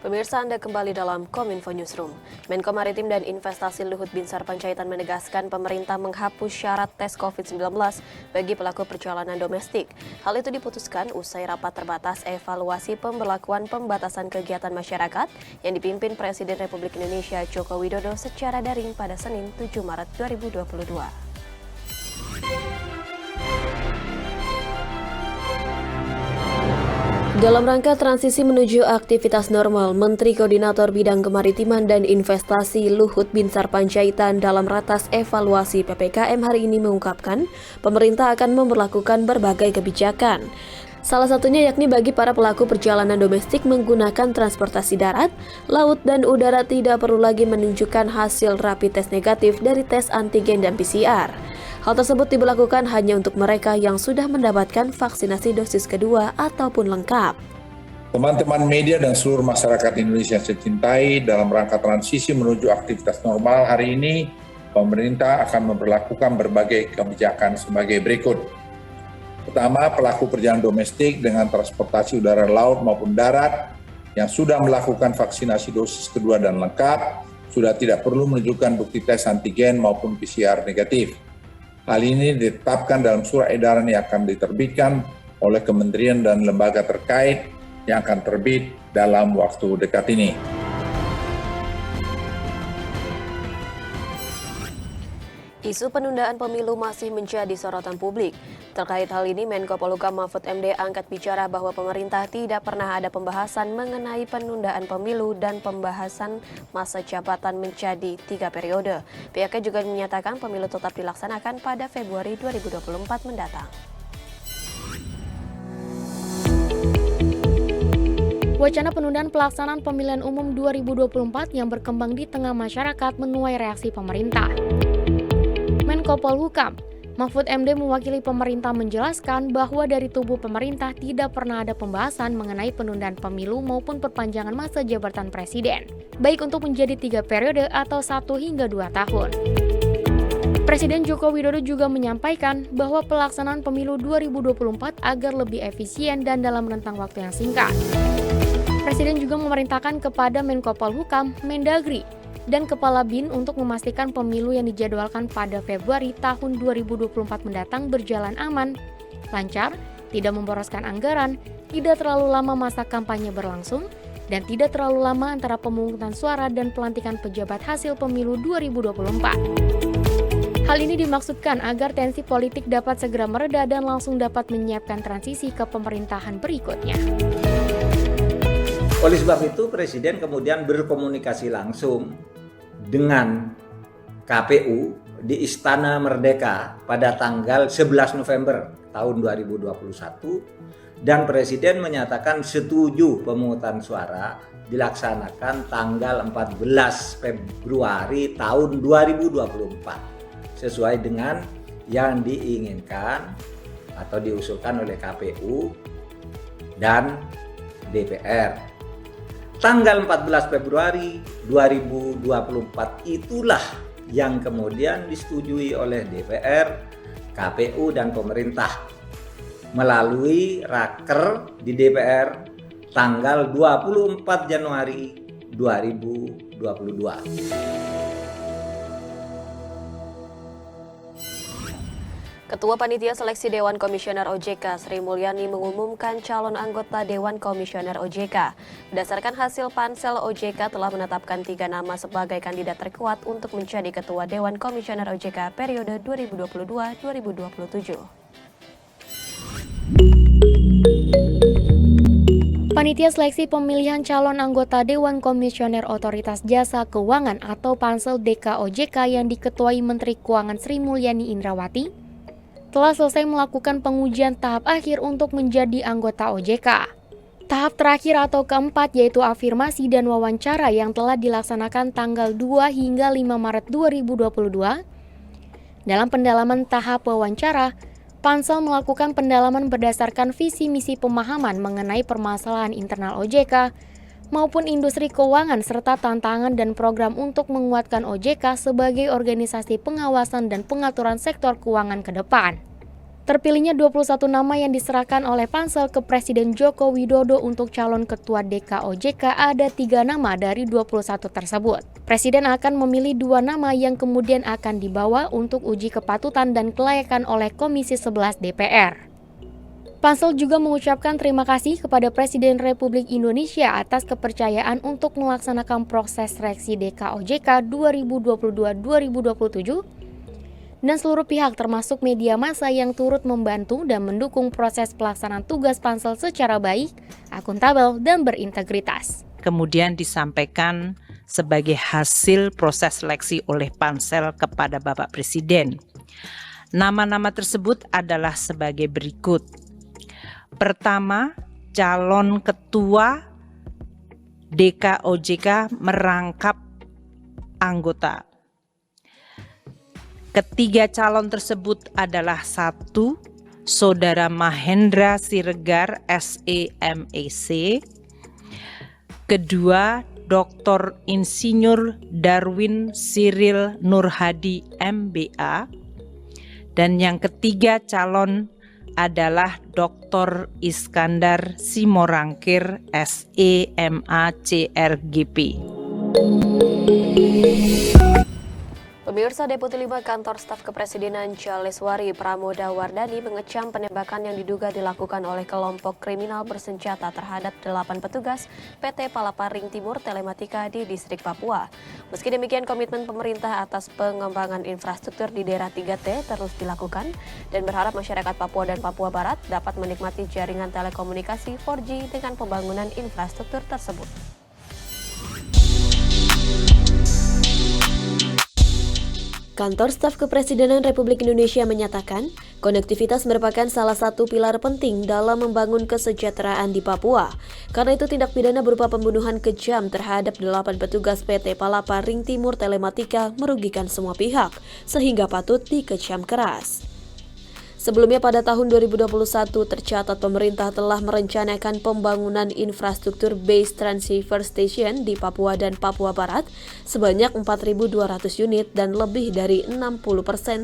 Pemirsa, Anda kembali dalam Kominfo Newsroom. Menko Maritim dan Investasi Luhut Binsar Panjaitan menegaskan pemerintah menghapus syarat tes COVID-19 bagi pelaku perjalanan domestik. Hal itu diputuskan usai rapat terbatas evaluasi pemberlakuan pembatasan kegiatan masyarakat yang dipimpin Presiden Republik Indonesia Joko Widodo secara daring pada Senin 7 Maret 2022. Dalam rangka transisi menuju aktivitas normal, Menteri Koordinator Bidang Kemaritiman dan Investasi Luhut Binsar Panjaitan dalam ratas evaluasi PPKM hari ini mengungkapkan, pemerintah akan memberlakukan berbagai kebijakan. Salah satunya yakni bagi para pelaku perjalanan domestik menggunakan transportasi darat, laut, dan udara tidak perlu lagi menunjukkan hasil rapid test negatif dari tes antigen dan PCR. Hal tersebut diberlakukan hanya untuk mereka yang sudah mendapatkan vaksinasi dosis kedua ataupun lengkap. Teman-teman media dan seluruh masyarakat Indonesia yang saya cintai, dalam rangka transisi menuju aktivitas normal hari ini, pemerintah akan memperlakukan berbagai kebijakan sebagai berikut. Pertama, pelaku perjalanan domestik dengan transportasi udara, laut maupun darat yang sudah melakukan vaksinasi dosis kedua dan lengkap, sudah tidak perlu menunjukkan bukti tes antigen maupun PCR negatif. Hal ini ditetapkan dalam surat edaran yang akan diterbitkan oleh kementerian dan lembaga terkait yang akan terbit dalam waktu dekat ini. Isu penundaan pemilu masih menjadi sorotan publik. Terkait hal ini, Menko Polhukam Mahfud MD angkat bicara bahwa pemerintah tidak pernah ada pembahasan mengenai penundaan pemilu dan pembahasan masa jabatan menjadi 3 periode. Pihaknya juga menyatakan pemilu tetap dilaksanakan pada Februari 2024 mendatang. Wacana penundaan pelaksanaan pemilihan umum 2024 yang berkembang di tengah masyarakat menuai reaksi pemerintah. Menko Polhukam Mahfud MD mewakili pemerintah menjelaskan bahwa dari tubuh pemerintah tidak pernah ada pembahasan mengenai penundaan pemilu maupun perpanjangan masa jabatan presiden, baik untuk menjadi 3 periode atau 1 hingga 2 tahun. Presiden Joko Widodo juga menyampaikan bahwa pelaksanaan pemilu 2024 agar lebih efisien dan dalam rentang waktu yang singkat. Presiden juga memerintahkan kepada Menko Polhukam, Mendagri, dan Kepala BIN untuk memastikan pemilu yang dijadwalkan pada Februari tahun 2024 mendatang berjalan aman, lancar, tidak memboroskan anggaran, tidak terlalu lama masa kampanye berlangsung, dan tidak terlalu lama antara pemungutan suara dan pelantikan pejabat hasil pemilu 2024. Hal ini dimaksudkan agar tensi politik dapat segera mereda dan langsung dapat menyiapkan transisi ke pemerintahan berikutnya. Oleh sebab itu, Presiden kemudian berkomunikasi langsung dengan KPU di Istana Merdeka pada tanggal 11 November tahun 2021 dan Presiden menyatakan setuju pemungutan suara dilaksanakan tanggal 14 Februari tahun 2024 sesuai dengan yang diinginkan atau diusulkan oleh KPU dan DPR. Tanggal 14 Februari 2024 itulah yang kemudian disetujui oleh DPR, KPU, dan pemerintah melalui raker di DPR tanggal 24 Januari 2022. Ketua Panitia Seleksi Dewan Komisioner OJK Sri Mulyani mengumumkan calon anggota Dewan Komisioner OJK. Berdasarkan hasil pansel, OJK telah menetapkan 3 nama sebagai kandidat terkuat untuk menjadi Ketua Dewan Komisioner OJK periode 2022-2027. Panitia Seleksi Pemilihan Calon Anggota Dewan Komisioner Otoritas Jasa Keuangan atau Pansel DKOJK yang diketuai Menteri Keuangan Sri Mulyani Indrawati telah selesai melakukan pengujian tahap akhir untuk menjadi anggota OJK. Tahap terakhir atau keempat yaitu afirmasi dan wawancara yang telah dilaksanakan tanggal 2 hingga 5 Maret 2022. Dalam pendalaman tahap wawancara, Pansel melakukan pendalaman berdasarkan visi misi pemahaman mengenai permasalahan internal OJK maupun industri keuangan serta tantangan dan program untuk menguatkan OJK sebagai organisasi pengawasan dan pengaturan sektor keuangan ke depan. Terpilihnya 21 nama yang diserahkan oleh Pansel ke Presiden Joko Widodo untuk calon ketua DKOJK, ada 3 nama dari 21 tersebut. Presiden akan memilih 2 nama yang kemudian akan dibawa untuk uji kepatutan dan kelayakan oleh Komisi 11 DPR. Pansel juga mengucapkan terima kasih kepada Presiden Republik Indonesia atas kepercayaan untuk melaksanakan proses seleksi DKOJK 2022-2027 dan seluruh pihak termasuk media massa yang turut membantu dan mendukung proses pelaksanaan tugas Pansel secara baik, akuntabel, dan berintegritas. Kemudian disampaikan sebagai hasil proses seleksi oleh Pansel kepada Bapak Presiden. Nama-nama tersebut adalah sebagai berikut. Pertama, calon ketua DKOJK merangkap anggota. Ketiga calon tersebut adalah 1. Saudara Mahendra Siregar SEMEC. Kedua, Dr. Insinyur Darwin Cyril Nurhadi MBA. Dan yang ketiga calon adalah Dr. Iskandar Simorangkir SEMACRGP. Pemirsa, Deputi 5 Kantor Staf Kepresidenan Jaleswari Pramoda Wardani mengecam penembakan yang diduga dilakukan oleh kelompok kriminal bersenjata terhadap 8 petugas PT Palaparing Timur Telematika di Distrik Papua. Meski demikian, komitmen pemerintah atas pengembangan infrastruktur di daerah 3T terus dilakukan dan berharap masyarakat Papua dan Papua Barat dapat menikmati jaringan telekomunikasi 4G dengan pembangunan infrastruktur tersebut. Kantor Staf Kepresidenan Republik Indonesia menyatakan, konektivitas merupakan salah satu pilar penting dalam membangun kesejahteraan di Papua. Karena itu tindak pidana berupa pembunuhan kejam terhadap 8 petugas PT Palaparing Timur Telematika merugikan semua pihak, sehingga patut dikecam keras. Sebelumnya pada tahun 2021 tercatat pemerintah telah merencanakan pembangunan infrastruktur base transceiver station di Papua dan Papua Barat sebanyak 4.200 unit dan lebih dari 60%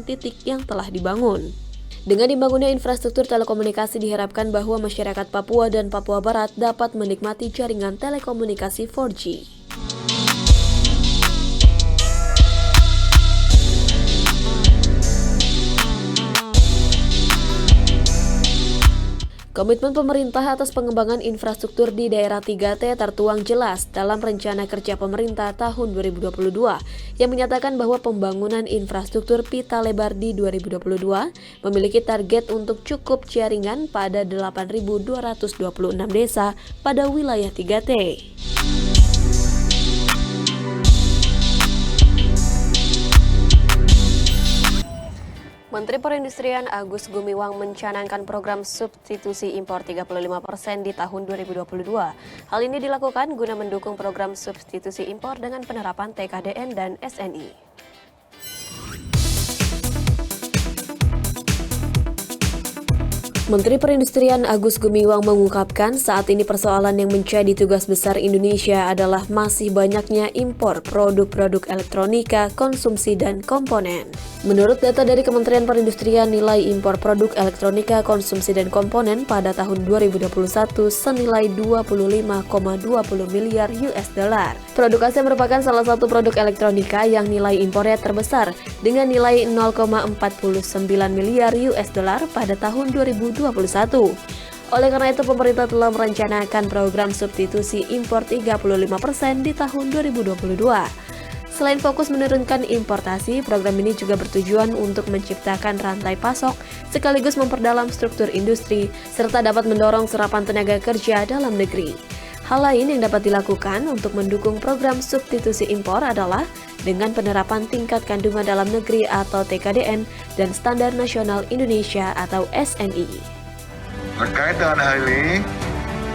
titik yang telah dibangun. Dengan dibangunnya infrastruktur telekomunikasi diharapkan bahwa masyarakat Papua dan Papua Barat dapat menikmati jaringan telekomunikasi 4G. Komitmen pemerintah atas pengembangan infrastruktur di daerah 3T tertuang jelas dalam Rencana Kerja Pemerintah tahun 2022 yang menyatakan bahwa pembangunan infrastruktur pita lebar di 2022 memiliki target untuk cukup jaringan pada 8.226 desa pada wilayah 3T. Menteri Perindustrian Agus Gumiwang mencanangkan program substitusi impor 35% di tahun 2022. Hal ini dilakukan guna mendukung program substitusi impor dengan penerapan TKDN dan SNI. Menteri Perindustrian Agus Gumiwang mengungkapkan saat ini persoalan yang menjadi tugas besar Indonesia adalah masih banyaknya impor produk-produk elektronika, konsumsi, dan komponen. Menurut data dari Kementerian Perindustrian, nilai impor produk elektronika, konsumsi, dan komponen pada tahun 2021 senilai 25,20 miliar US dollar. Produk Asia merupakan salah satu produk elektronika yang nilai impornya terbesar dengan nilai 0,49 miliar US dollar pada tahun 2021. Oleh karena itu, pemerintah telah merencanakan program substitusi impor 35% di tahun 2022. Selain fokus menurunkan importasi, program ini juga bertujuan untuk menciptakan rantai pasok sekaligus memperdalam struktur industri serta dapat mendorong serapan tenaga kerja dalam negeri. Hal lain yang dapat dilakukan untuk mendukung program substitusi impor adalah dengan penerapan tingkat kandungan dalam negeri atau TKDN dan Standar Nasional Indonesia atau SNI. Terkait dengan hal ini,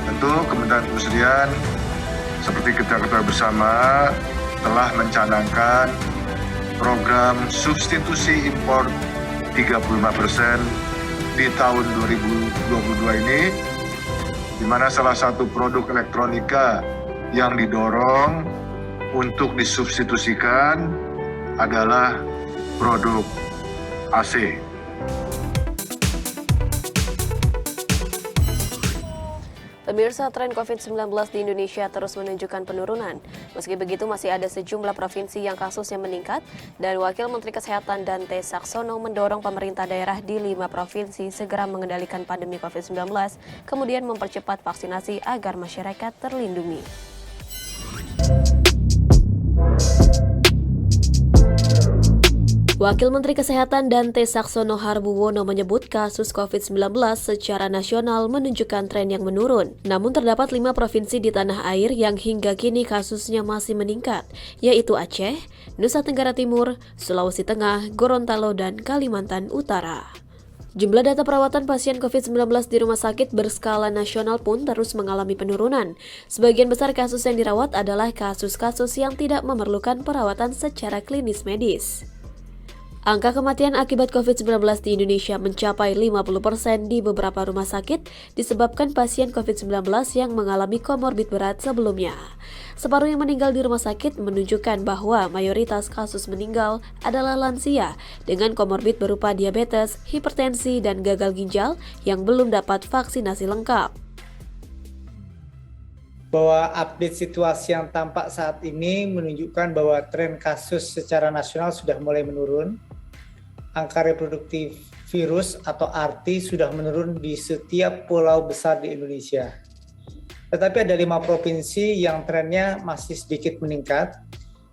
tentu Kementerian Perindustrian seperti kita ketahui bersama telah mencanangkan program substitusi impor 35% di tahun 2022 ini, di mana salah satu produk elektronika yang didorong untuk disubstitusikan adalah produk AC. Pemirsa, tren COVID-19 di Indonesia terus menunjukkan penurunan. Meski begitu, masih ada sejumlah provinsi yang kasusnya meningkat, dan Wakil Menteri Kesehatan Dante Saxono mendorong pemerintah daerah di 5 provinsi segera mengendalikan pandemi COVID-19, kemudian mempercepat vaksinasi agar masyarakat terlindungi. Wakil Menteri Kesehatan Dante Saxono Harbuwono menyebut kasus COVID-19 secara nasional menunjukkan tren yang menurun. Namun terdapat 5 provinsi di tanah air yang hingga kini kasusnya masih meningkat, yaitu Aceh, Nusa Tenggara Timur, Sulawesi Tengah, Gorontalo, dan Kalimantan Utara. Jumlah data perawatan pasien COVID-19 di rumah sakit berskala nasional pun terus mengalami penurunan. Sebagian besar kasus yang dirawat adalah kasus-kasus yang tidak memerlukan perawatan secara klinis medis. Angka kematian akibat COVID-19 di Indonesia mencapai 50% di beberapa rumah sakit disebabkan pasien COVID-19 yang mengalami komorbid berat sebelumnya. Separuh yang meninggal di rumah sakit menunjukkan bahwa mayoritas kasus meninggal adalah lansia dengan komorbid berupa diabetes, hipertensi, dan gagal ginjal yang belum dapat vaksinasi lengkap. Bahwa update situasi yang tampak saat ini menunjukkan bahwa tren kasus secara nasional sudah mulai menurun. Angka reproduktif virus atau RT sudah menurun di setiap pulau besar di Indonesia. Tetapi ada 5 provinsi yang trennya masih sedikit meningkat,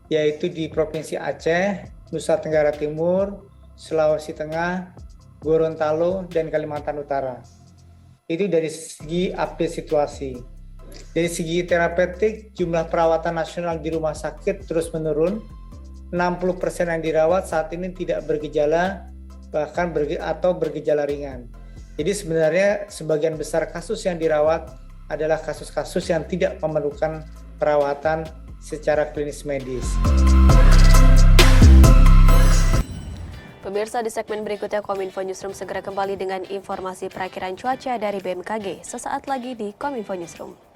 yaitu di Provinsi Aceh, Nusa Tenggara Timur, Sulawesi Tengah, Gorontalo, dan Kalimantan Utara. Itu dari segi update situasi. Dari segi terapeutik, jumlah perawatan nasional di rumah sakit terus menurun. 60% yang dirawat saat ini tidak bergejala, bahkan bergejala ringan. Jadi sebenarnya sebagian besar kasus yang dirawat adalah kasus-kasus yang tidak memerlukan perawatan secara klinis medis. Pemirsa, di segmen berikutnya Kominfo Newsroom segera kembali dengan informasi perakiraan cuaca dari BMKG. Sesaat lagi di Kominfo Newsroom.